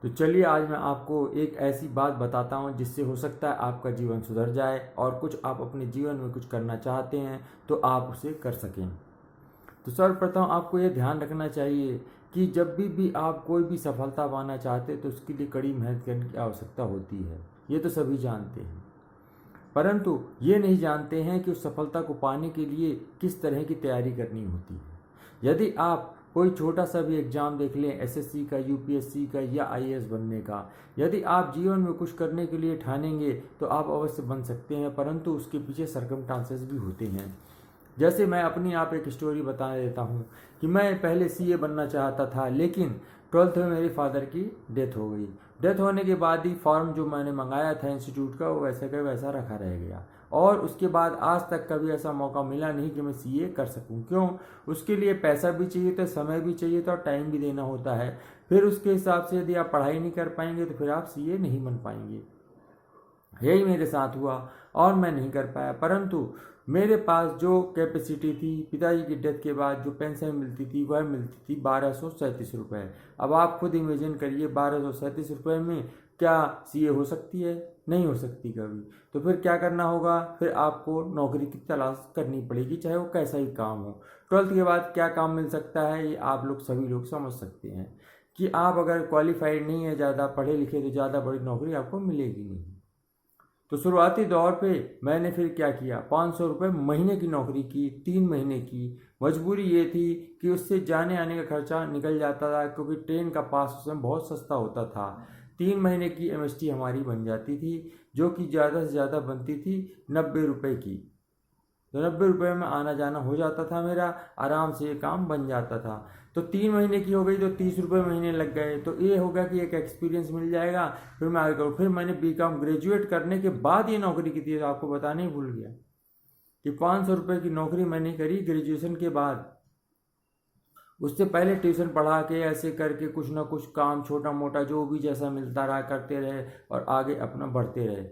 तो चलिए आज मैं आपको एक ऐसी बात बताता हूँ जिससे हो सकता है आपका जीवन सुधर जाए और कुछ आप अपने जीवन में कुछ करना चाहते हैं तो आप उसे कर सकें। तो सर्वप्रथम आपको ये ध्यान रखना चाहिए कि जब भी आप कोई भी सफलता पाना चाहते हैं तो उसके लिए कड़ी मेहनत करने की आवश्यकता होती है। ये तो सभी जानते हैं, परंतु ये नहीं जानते हैं कि उस सफलता को पाने के लिए किस तरह की तैयारी करनी होती है। यदि आप कोई छोटा सा भी एग्जाम देख लें, एसएससी का, यूपीएससी का या आईएएस बनने का, यदि आप जीवन में कुछ करने के लिए ठानेंगे तो आप अवश्य बन सकते हैं, परंतु उसके पीछे सर्कमस्टांसेस भी होते हैं। जैसे मैं अपनी आप एक स्टोरी बता देता हूँ कि मैं पहले सीए बनना चाहता था, लेकिन 12th में मेरे फादर की डेथ हो गई। डेथ होने के बाद ही फॉर्म जो मैंने मंगाया था इंस्टीट्यूट का वो वैसे का वैसा रखा रह गया, और उसके बाद आज तक कभी ऐसा मौका मिला नहीं कि मैं सीए कर सकूं। क्यों? उसके लिए पैसा भी चाहिए था, समय भी चाहिए था और टाइम भी देना होता है। फिर उसके हिसाब से यदि आप पढ़ाई नहीं कर पाएंगे तो फिर आप सीए नहीं बन पाएंगे। यही मेरे साथ हुआ और मैं नहीं कर पाया, परंतु मेरे पास जो कैपेसिटी थी, पिताजी की डेथ के बाद जो पेंशन मिलती थी वह मिलती थी 1237 रुपये। अब आप खुद इमेजिन करिए 1237 रुपये में क्या सीए हो सकती है? नहीं हो सकती कभी। तो फिर क्या करना होगा? फिर आपको नौकरी की तलाश करनी पड़ेगी, चाहे वो कैसा ही काम हो। 12th के बाद क्या काम मिल सकता है ये आप लोग सभी लोग समझ सकते हैं कि आप अगर क्वालिफाइड नहीं है, ज़्यादा पढ़े लिखे, तो ज़्यादा बड़ी नौकरी आपको मिलेगी नहीं। तो शुरुआती दौर पे मैंने फिर क्या किया, 500 रुपये महीने की नौकरी की, 3 महीने की। मजबूरी ये थी कि उससे जाने आने का खर्चा निकल जाता था, क्योंकि ट्रेन का पास उस समय बहुत सस्ता होता था। 3 महीने की एमएसटी हमारी बन जाती थी, जो कि ज़्यादा से ज़्यादा बनती थी 90 रुपये की। तो 90 रुपये में आना जाना हो जाता था मेरा, आराम से ये काम बन जाता था। तो 3 महीने की हो गई तो 30 रुपये महीने लग गए। तो ये होगा कि एक एक्सपीरियंस मिल जाएगा, फिर मैं आगे करूँ। फिर मैंने बीकॉम ग्रेजुएट करने के बाद ये नौकरी की थी, तो आपको बताने ही भूल गया कि 500 रुपये की नौकरी मैंने करी ग्रेजुएशन के बाद। उससे पहले ट्यूशन पढ़ा के ऐसे करके कुछ ना कुछ काम छोटा मोटा जो भी जैसा मिलता रहा करते रहे और आगे अपना बढ़ते रहे।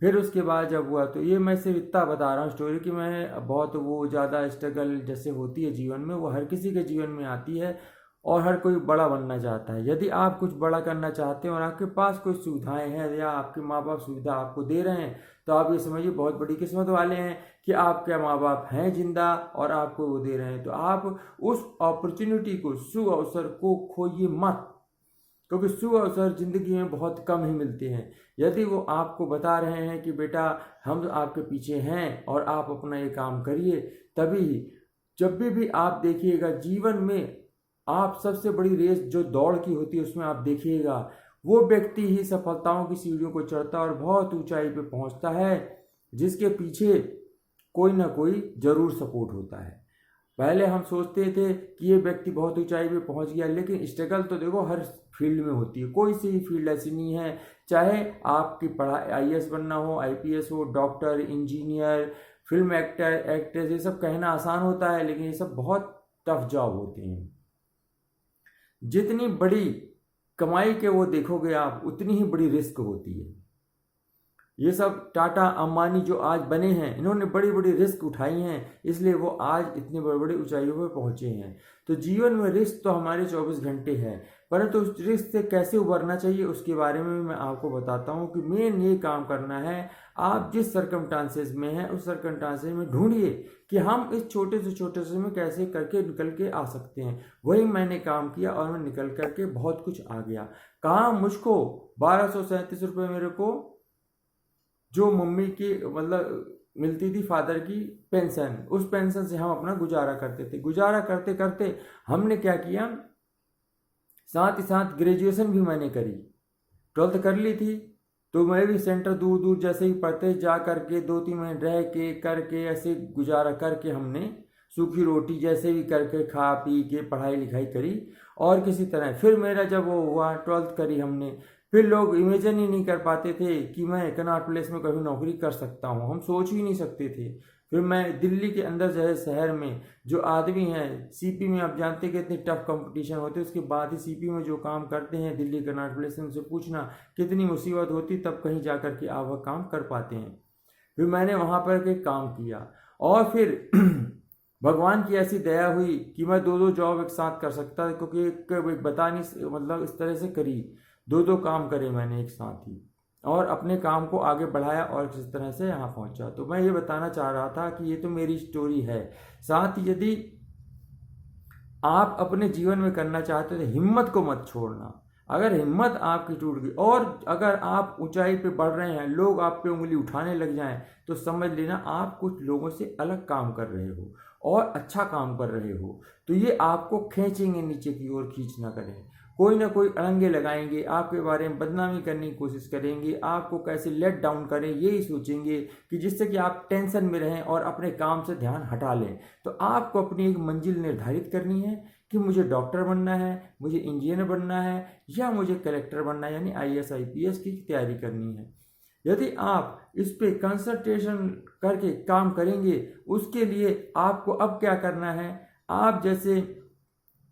फिर उसके बाद जब हुआ, तो ये मैं सिर्फ इतना बता रहा हूँ स्टोरी कि मैं बहुत वो ज़्यादा स्ट्रगल जैसे होती है जीवन में, वो हर किसी के जीवन में आती है और हर कोई बड़ा बनना चाहता है। यदि आप कुछ बड़ा करना चाहते हैं और आपके पास कोई सुविधाएं हैं या आपके माँ बाप सुविधा आपको दे रहे हैं, तो आप ये समझिए बहुत बड़ी किस्मत वाले हैं कि आपके माँ बाप हैं जिंदा और आपको वो दे रहे हैं। तो आप उस अपॉर्चुनिटी को, शुभ अवसर को खोइए मत, क्योंकि शुभ अवसर जिंदगी में बहुत कम ही मिलते हैं। यदि वो आपको बता रहे हैं कि बेटा हम आपके पीछे हैं और आप अपना ये काम करिए, तभी जब भी आप देखिएगा जीवन में, आप सबसे बड़ी रेस जो दौड़ की होती है उसमें आप देखिएगा वो व्यक्ति ही सफलताओं की सीढ़ियों को चढ़ता और बहुत ऊंचाई पे पहुंचता है, जिसके पीछे कोई ना कोई जरूर सपोर्ट होता है। पहले हम सोचते थे कि ये व्यक्ति बहुत ऊंचाई पे पहुंच गया, लेकिन स्ट्रगल तो देखो हर फील्ड में होती है। कोई सी फील्ड ऐसी नहीं है, चाहे आपकी पढ़ाई आईएएस बनना हो, आईपीएस हो, doctor, engineer, film actor, actress, ये सब कहना आसान होता है, लेकिन ये सब बहुत टफ जॉब होते हैं। जितनी बड़ी कमाई के वो देखोगे आप, उतनी ही बड़ी रिस्क होती है। ये सब टाटा अंबानी जो आज बने हैं, इन्होंने बड़ी बड़ी रिस्क उठाई हैं, इसलिए वो आज इतनी बड़ी बड़ी ऊंचाइयों पर पहुंचे हैं। तो जीवन में रिस्क तो हमारे 24 घंटे है, परंतु उस रिस्क से कैसे उभरना चाहिए उसके बारे में मैं आपको बताता हूं कि मेन ये काम करना है। आप जिस सर्कमस्टांसेस में हैं उस सर्कमस्टांसेस में ढूंढिए कि हम इस छोटे से में कैसे करके निकल के आ सकते हैं। वही मैंने काम किया और मैं निकल करके बहुत कुछ आ गया। कहाँ मुझको 1237 रुपये मेरे को जो मम्मी की मतलब मिलती थी, फादर की पेंशन, उस पेंशन से हम अपना गुजारा करते थे। गुजारा करते करते हमने क्या किया, साथ ही साथ ग्रेजुएशन भी मैंने करी। 12th कर ली थी तो मैं भी सेंटर दूर दूर जैसे ही पढ़ते जा करके 2-3 महीने रह के करके ऐसे गुजारा करके हमने सूखी रोटी जैसे भी करके खा पी के पढ़ाई लिखाई करी और किसी तरह। फिर मेरा जब वो हुआ 12th करी हमने, फिर लोग इमेजिन ही नहीं कर पाते थे कि मैं कनॉट प्लेस में कभी नौकरी कर सकता हूँ, हम सोच ही नहीं सकते थे। फिर मैं दिल्ली के अंदर जो है शहर में जो आदमी हैं सीपी में, आप जानते हैं कितनी टफ कंपटीशन होती है, उसके बाद ही सीपी में जो काम करते हैं दिल्ली कनॉट प्लेस में, उनसे पूछना कितनी मुसीबत होती तब कहीं जा कर के आप वह काम कर पाते हैं। फिर मैंने वहाँ पर के काम किया और फिर भगवान की ऐसी दया हुई कि मैं 2-2 जॉब एक साथ कर सकता था, क्योंकि एक बता नहीं, मतलब इस तरह से करी, 2-2 काम करे मैंने एक साथ ही, और अपने काम को आगे बढ़ाया और किस तरह से यहाँ पहुँचा। तो मैं ये बताना चाह रहा था कि ये तो मेरी स्टोरी है। साथ ही यदि आप अपने जीवन में करना चाहते हो तो हिम्मत को मत छोड़ना। अगर हिम्मत आपकी टूट गई और अगर आप ऊंचाई पे बढ़ रहे हैं, लोग आप पे उंगली उठाने लग जाएं, तो समझ लेना आप कुछ लोगों से अलग काम कर रहे हो और अच्छा काम कर रहे हो। तो ये आपको खींचेंगे नीचे की ओर, खींच ना करें। कोई ना कोई अड़ंगे लगाएंगे, आपके बारे में बदनामी करने की कोशिश करेंगे, आपको कैसे लेट डाउन करें यही सोचेंगे, कि जिससे कि आप टेंशन में रहें और अपने काम से ध्यान हटा लें। तो आपको अपनी एक मंजिल निर्धारित करनी है कि मुझे डॉक्टर बनना है, मुझे इंजीनियर बनना है, या मुझे कलेक्टर बनना है, यानी IAS IPS की तैयारी करनी है। यदि आप इस पे कंसंट्रेशन करके काम करेंगे, उसके लिए आपको अब क्या करना है, आप जैसे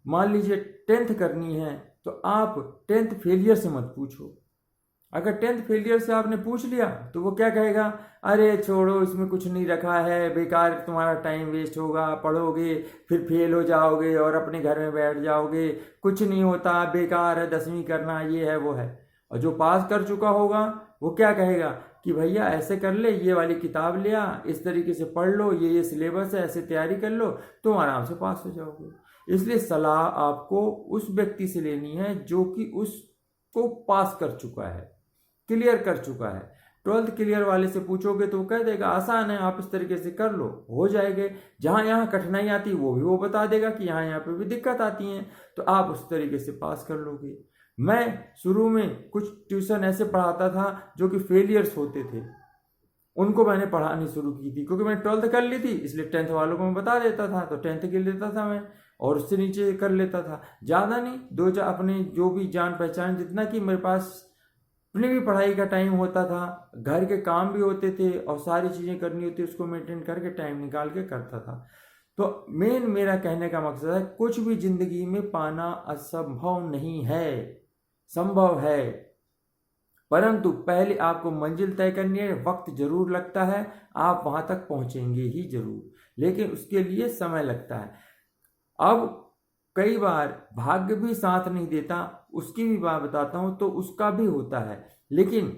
मान लीजिए 10th करनी है, तो आप 10th फेलियर से मत पूछो। अगर 10th फेलियर से आपने पूछ लिया तो वो क्या कहेगा, अरे छोड़ो, इसमें कुछ नहीं रखा है, बेकार तुम्हारा टाइम वेस्ट होगा, पढ़ोगे फिर फेल हो जाओगे और अपने घर में बैठ जाओगे, कुछ नहीं होता, बेकार है 10वीं करना, ये है वो है। और जो पास कर चुका होगा वो क्या कहेगा कि भैया ऐसे कर ले, ये वाली किताब ले आ, इस तरीके से पढ़ लो, ये सिलेबस है, ऐसे तैयारी कर लो, तुम आराम से पास हो जाओगे। इसलिए सलाह आपको उस व्यक्ति से लेनी है जो कि उसको पास कर चुका है, क्लियर कर चुका है। 12th क्लियर वाले से पूछोगे तो वो कह देगा आसान है, आप इस तरीके से कर लो, हो जाएंगे। जहाँ यहाँ कठिनाई आती है वो भी वो बता देगा कि यहाँ पे भी दिक्कत आती है, तो आप उस तरीके से पास कर लोगे। मैं शुरू में कुछ ट्यूशन ऐसे पढ़ाता था जो कि फेलियर्स होते थे, उनको मैंने पढ़ानी शुरू की थी, क्योंकि मैंने 12th कर ली थी, इसलिए 10th वालों को मैं बता देता था, तो 10th के लेता था मैं और उससे नीचे कर लेता था। ज़्यादा नहीं, 2-4 अपने जो भी जान पहचान, जितना कि मेरे पास अपनी भी पढ़ाई का टाइम होता था, घर के काम भी होते थे और सारी चीज़ें करनी होती, उसको मेंटेन करके टाइम निकाल के करता था। तो मेन मेरा कहने का मकसद है, कुछ भी जिंदगी में पाना असंभव नहीं है, संभव है, परंतु पहले आपको मंजिल तय करनी है। वक्त जरूर लगता है, आप वहां तक पहुंचेंगे ही जरूर, लेकिन उसके लिए समय लगता है। अब कई बार भाग्य भी साथ नहीं देता, उसकी भी बात बताता हूं, तो उसका भी होता है, लेकिन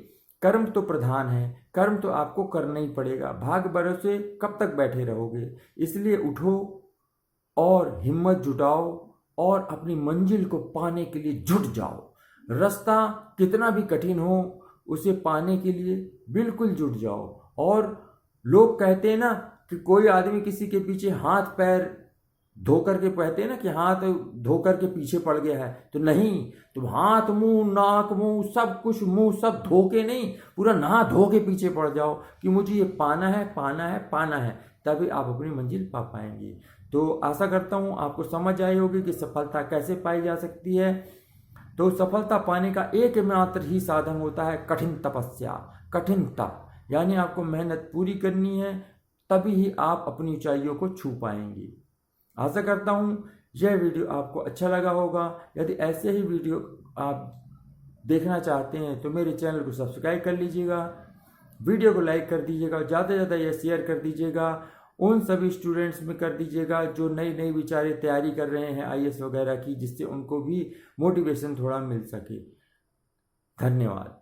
कर्म तो प्रधान है, कर्म तो आपको करना ही पड़ेगा। भाग्य भरोसे कब तक बैठे रहोगे? इसलिए उठो और हिम्मत जुटाओ और अपनी मंजिल को पाने के लिए जुट जाओ। रास्ता कितना भी कठिन हो, उसे पाने के लिए बिल्कुल जुट जाओ। और लोग कहते हैं ना कि कोई आदमी किसी के पीछे हाथ पैर धो करके, कहते हैं ना कि हाथ धो करके पीछे पड़ गया है, तो नहीं, तुम हाथ मुंह नाक मुंह सब कुछ, मुंह सब धो के नहीं, पूरा नहा धो के पीछे पड़ जाओ कि मुझे ये पाना है, पाना है, पाना है, तभी आप अपनी मंजिल पा पाएंगे। तो आशा करता हूँ आपको समझ आई होगी कि सफलता कैसे पाई जा सकती है। तो सफलता पाने का एकमात्र ही साधन होता है कठिन तपस्या, कठिन तप, यानी आपको मेहनत पूरी करनी है, तभी ही आप अपनी ऊंचाइयों को छू पाएंगे। आशा करता हूँ यह वीडियो आपको अच्छा लगा होगा। यदि ऐसे ही वीडियो आप देखना चाहते हैं तो मेरे चैनल को सब्सक्राइब कर लीजिएगा, वीडियो को लाइक कर दीजिएगा, ज़्यादा से ज़्यादा यह शेयर कर दीजिएगा, उन सभी स्टूडेंट्स में कर दीजिएगा जो नई नई बेचारे तैयारी कर रहे हैं IAS वगैरह की, जिससे उनको भी मोटिवेशन थोड़ा मिल सके। धन्यवाद।